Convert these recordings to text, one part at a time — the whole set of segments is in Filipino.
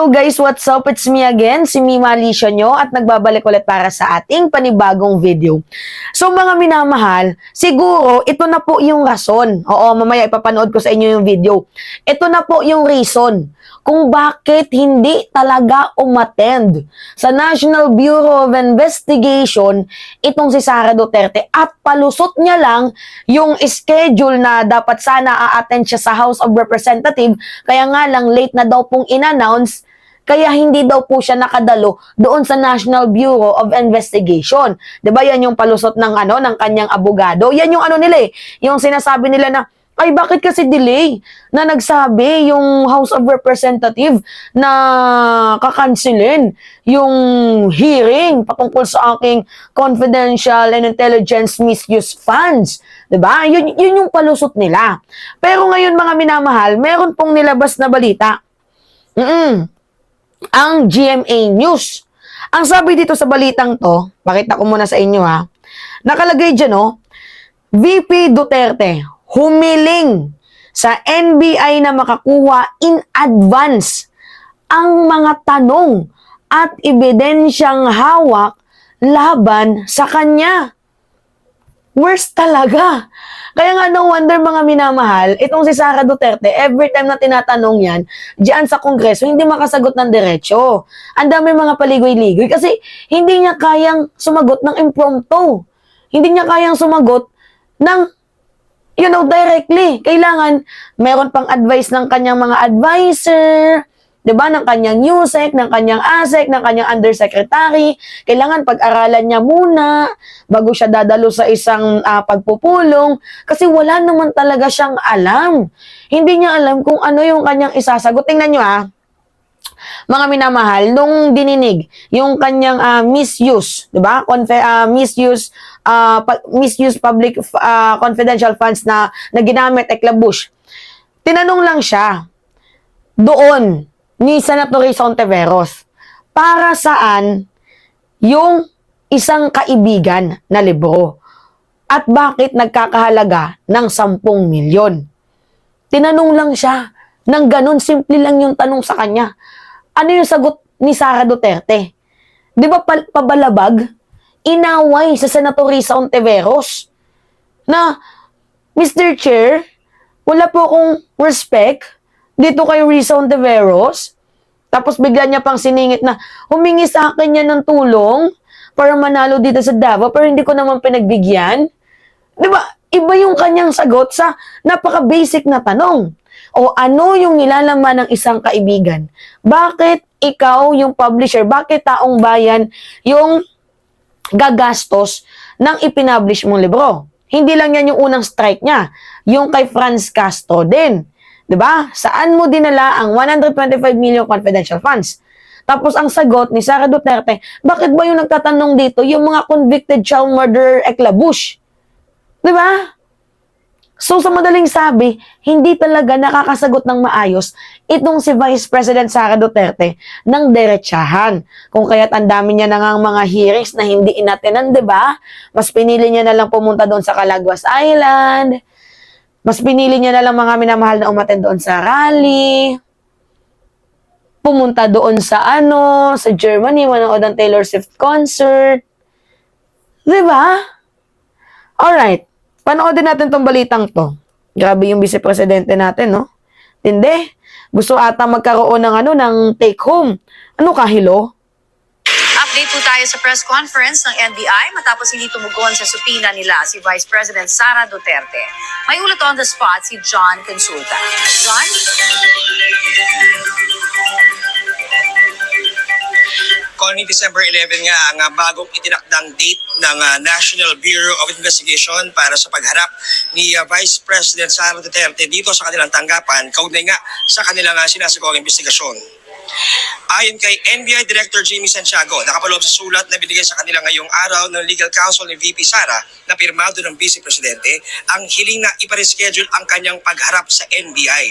Hello guys, what's up? It's me again, si Mima Alicia nyo at nagbabalik ulit para sa ating panibagong video. So mga minamahal, siguro ito na po yung rason. Oo, mamaya ipapanood ko sa inyo yung video. Ito na po yung reason kung bakit hindi talaga umattend sa National Bureau of Investigation itong si Sara Duterte at palusot niya lang yung schedule na dapat sana a-attend siya sa House of Representatives, kaya nga lang late na daw pong in-announce, kaya hindi daw po siya nakadalo doon sa National Bureau of Investigation. 'Di ba? Yan yung palusot ng ng kanyang abogado. Yan yung nila yung sinasabi nila na ay bakit kasi delay na nagsabi yung House of Representative na kakansilin yung hearing patungkol sa aking confidential and intelligence misuse funds. 'Di ba? Yun yung palusot nila. Pero ngayon mga minamahal, meron pong nilabas na balita. Ang GMA News. Ang sabi dito sa balitang to, pakita ko muna sa inyo ha. Nakalagay dyan VP Duterte humiling sa NBI na makakuha in advance ang mga tanong at ebidensyang hawak laban sa kanya. Worst talaga. Kaya nga no wonder mga minamahal, itong si Sara Duterte, every time na tinatanong yan, diyan sa Kongreso, hindi makasagot ng diretsyo. Ang dami mga paligoy-ligoy kasi hindi niya kayang sumagot ng impromptu. Hindi niya kayang sumagot ng, directly. Kailangan, meron pang advice ng kanyang mga advisor, 'di ba, ng kanyang USEC, ng kanyang ASEC, ng kanyang undersecretary. Kailangan pag-aralan niya muna bago siya dadalo sa isang pagpupulong kasi wala naman talaga siyang alam. Hindi niya alam kung ano yung kanyang isasagot. Tingnan niyo mga minamahal, nung dininig yung kanyang misuse, 'di ba? Misuse public confidential funds na ginamit eklabush. Tinanong lang siya doon ni Senator Risa Ontiveros, para saan yung isang kaibigan na libro at bakit nagkakahalaga ng 10 milyon. Tinanong lang siya ng ganun, simple lang yung tanong sa kanya. Ano yung sagot ni Sara Duterte? Di ba pabalabag? Inaway sa Senator Risa Ontiveros na, Mr. Chair, wala po akong respect dito kay Risa Ontiveros. Tapos bigla niya pang siningit na humingi sa akin yan ng tulong para manalo dito sa Davao pero hindi ko naman pinagbigyan. Di ba? Iba yung kanyang sagot sa napaka-basic na tanong. O ano yung nilalaman ng isang kaibigan? Bakit ikaw yung publisher? Bakit taong bayan yung gagastos ng ipinablish mong libro? Hindi lang yan yung unang strike niya. Yung kay Franz Castro din. 'Di ba? Saan mo dinala ang 125 million confidential funds? Tapos ang sagot ni Sara Duterte, bakit ba yung nagtatanong dito yung mga convicted child murderer eklabush? 'Di ba? So sa madaling sabi, hindi talaga nakakasagot ng maayos itong si Vice President Sara Duterte ng derechahan. Kung kaya't ang dami niya na mga hearings na hindi inatenan, 'di ba? Mas pinili niya na lang pumunta doon sa Calaguas Island. Mas pinili niya na lang mga minamahal na umattend doon sa rally. Pumunta doon sa sa Germany, manood ng Taylor Swift concert. 'Di ba? Alright. Panoodin natin tong balitang to. Grabe yung vice-presidente natin, no? Tindi. Gusto ata magkaroon ng take home. Ano kahilo? Update po tayo sa press conference ng NBI matapos hindi tumugon sa supina nila si Vice President Sara Duterte. May ulat on the spot si John Consulta. John? Connie, December 11 nga ang bagong itinakdang date ng National Bureau of Investigation para sa pagharap ni Vice President Sara Duterte dito sa kanilang tanggapan, kaugnay nga sa kanilang sinasagawang investigasyon. Ayon kay NBI Director Jimmy Santiago, nakapaloob sa sulat na binigay sa kanila ngayong araw ng legal counsel ni VP Sara na pirmado ng Vice Presidente ang hiling na ipareschedule ang kanyang pagharap sa NBI.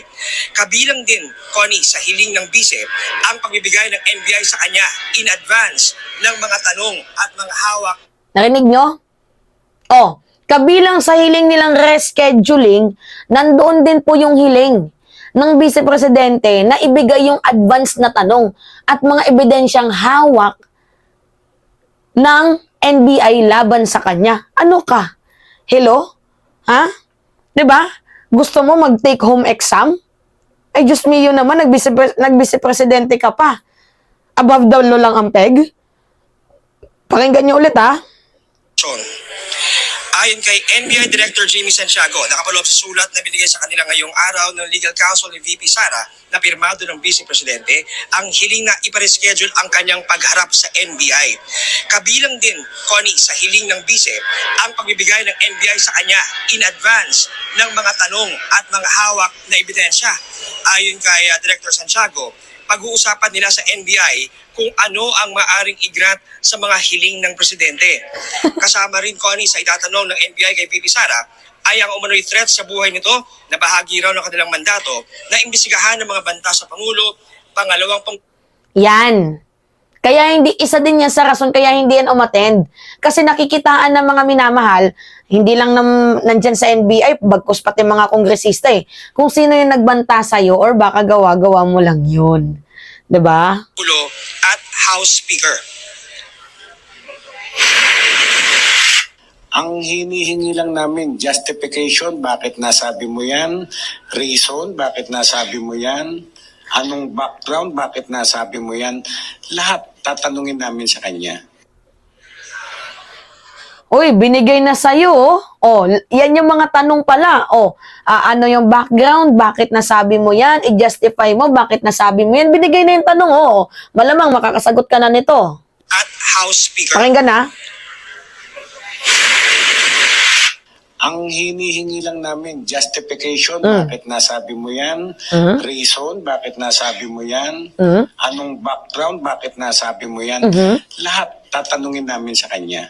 Kabilang din, Connie, sa hiling ng Vice ang pagbibigay ng NBI sa kanya in advance ng mga tanong at mga hawak. Narinig nyo? Kabilang sa hiling nilang rescheduling, nandoon din po yung hiling ng Vice Presidente na ibigay yung advance na tanong at mga ebidensyang hawak ng NBI laban sa kanya. Ano ka? Hello? Ha? 'Di ba? Gusto mo mag-take home exam? Ay, Diyos mio naman, nag-Vice Presidente ka pa. Above the law lang ang peg? Pakinggan niyo ulit, ha? Ayon kay NBI Director Jamie Santiago, nakapaloob sa sulat na binigay sa kanila ngayong araw ng legal counsel ni VP Sara na pirmado ng Vice Presidente ang hiling na ipareschedule ang kanyang pagharap sa NBI. Kabilang din, Connie, sa hiling ng Vice ang pagbibigay ng NBI sa kanya in advance ng mga tanong at mga hawak na ebidensya. Ayon kay Director Santiago, pag-uusapan nila sa NBI kung ano ang maaring i-grant sa mga hiling ng presidente. Kasama rin, Connie, sa itatanong ng NBI kay VP Sara ay ang umano'y threat sa buhay nito na bahagi raw ng kanilang mandato na imbestigahan ng mga banta sa Pangulo, pangalawang Yan. Kaya hindi, isa din yan sa rason kaya hindi yan umattend. Kasi nakikitaan ng mga minamahal, hindi lang nandyan sa NBI, bagkus pati mga kongresista eh. Kung sino yung nagbanta sa'yo or baka gawa-gawa mo lang yun. 'Di ba? Pangulo at House Speaker. Ang hinihingi lang namin, justification, bakit nasabi mo yan? Reason, bakit nasabi mo yan? Anong background, bakit nasabi mo yan? Lahat tatanungin namin sa kanya. Uy, binigay na sa'yo, oh. Oh, yan yung mga tanong pala. Oh, ano yung background? Bakit nasabi mo yan? I-justify mo, bakit nasabi mo yan? Binigay na yung tanong, oh. Malamang makakasagot ka na nito. At House Speaker. Pakinggan na. Ang hinihingi lang namin, justification, bakit nasabi mo yan? Reason, bakit nasabi mo yan? Anong background, bakit nasabi mo yan? Lahat tatanungin namin sa kanya.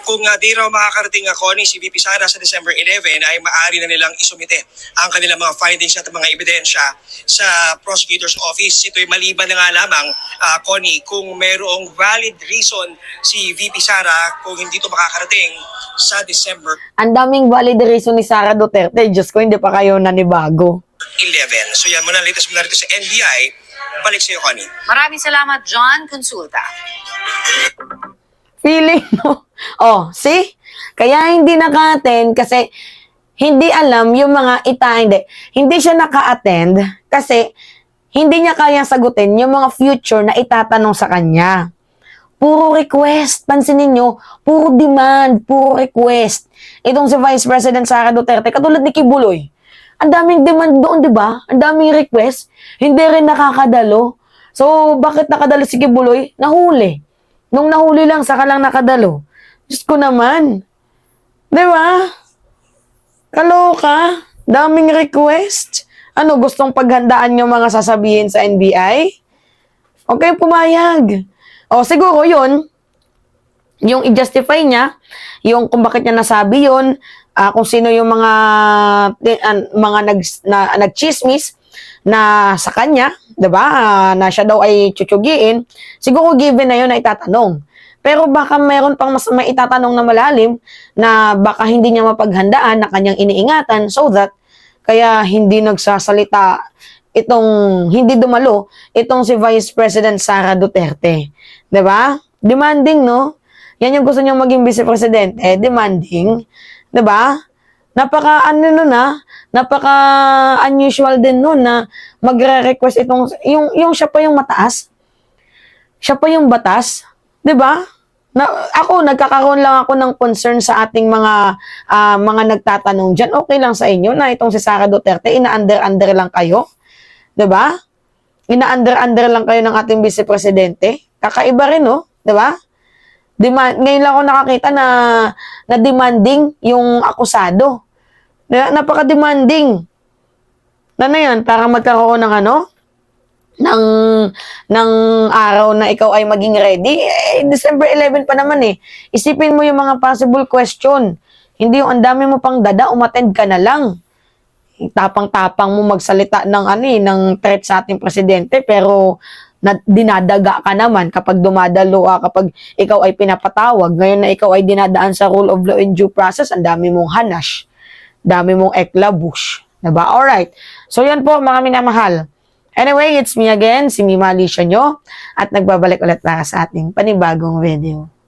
Kung di raw makakarating ako ni si VP Sara sa December 11 ay maaari na nilang isumite ang kanilang mga findings at mga ebidensya sa prosecutor's office. Ito'y maliban na nga lamang, Connie, kung mayroong valid reason si VP Sara kung hindi ito makakarating sa December Ang daming valid reason ni Sara Duterte. Diyos ko, hindi pa kayo nanibago. 11. So yan muna, latest muna rito sa NBI. Balik sa iyo, Connie. Maraming salamat, John Consulta. Feeling, no? Oh, see? Kaya hindi naka-attend kasi hindi alam yung mga hindi siya naka-attend kasi hindi niya kayang sagutin yung mga future na itatanong sa kanya. Puro request, pansinin nyo, puro demand, puro request. Itong si Vice President Sara Duterte, katulad ni Kibuloy, ang daming demand doon, di ba? Ang daming request, hindi rin nakakadalo. So, bakit nakadalo si Kibuloy? Nahuli. Nung nahuli lang, saka lang nakadalo. Diyos ko naman. Di ba? Kaloka. Daming request. Ano, gustong paghandaan yung mga sasabihin sa NBI? Okay, pumayag. O, siguro yun, yung i-justify niya, yung kung bakit niya nasabi yun, kung sino yung nag-chismis na sa kanya, 'di ba? Na siya daw ay tsutyugiin, siguro given na 'yon na itatanong. Pero baka mayroon pang mas may itatanong na malalim na baka hindi niya mapaghandaan na kanyang iniingatan so that kaya hindi nagsasalita hindi dumalo itong si Vice President Sara Duterte. 'Di ba? Demanding, no? Yan yung gusto niyang maging Vice Presidente, demanding. 'Di ba? Napaka unusual din nun na magre-request yung siya pa yung mataas. Siya pa yung batas, 'di ba? Nagkakaroon lang ako ng concern sa ating mga nagtatanong diyan. Okay lang sa inyo na itong si Sara Duterte ina-under lang kayo, 'di ba? Ina-under lang kayo ng ating Vice Presidente. Kakaiba rin, no? 'Di ba? Ngayon lang ako nakakita na demanding yung akusado. Napaka-demanding. Ano yan? Para magkaroon ng ng araw na ikaw ay maging ready. December 11 pa naman eh. Isipin mo yung mga possible question. Hindi yung ang dami mo pang dada, umattend ka na lang. Tapang-tapang mo magsalita ng ng threat sa ating presidente, pero na dinadaga ka naman kapag dumadalo kapag ikaw ay pinapatawag. Ngayon na ikaw ay dinadaan sa rule of law and due process, ang dami mong hanash, dami mong eklabush. Diba? Alright. So, yan po, mga minamahal. Anyway, it's me again, si Mima Alicia nyo, at nagbabalik ulit para sa ating panibagong video.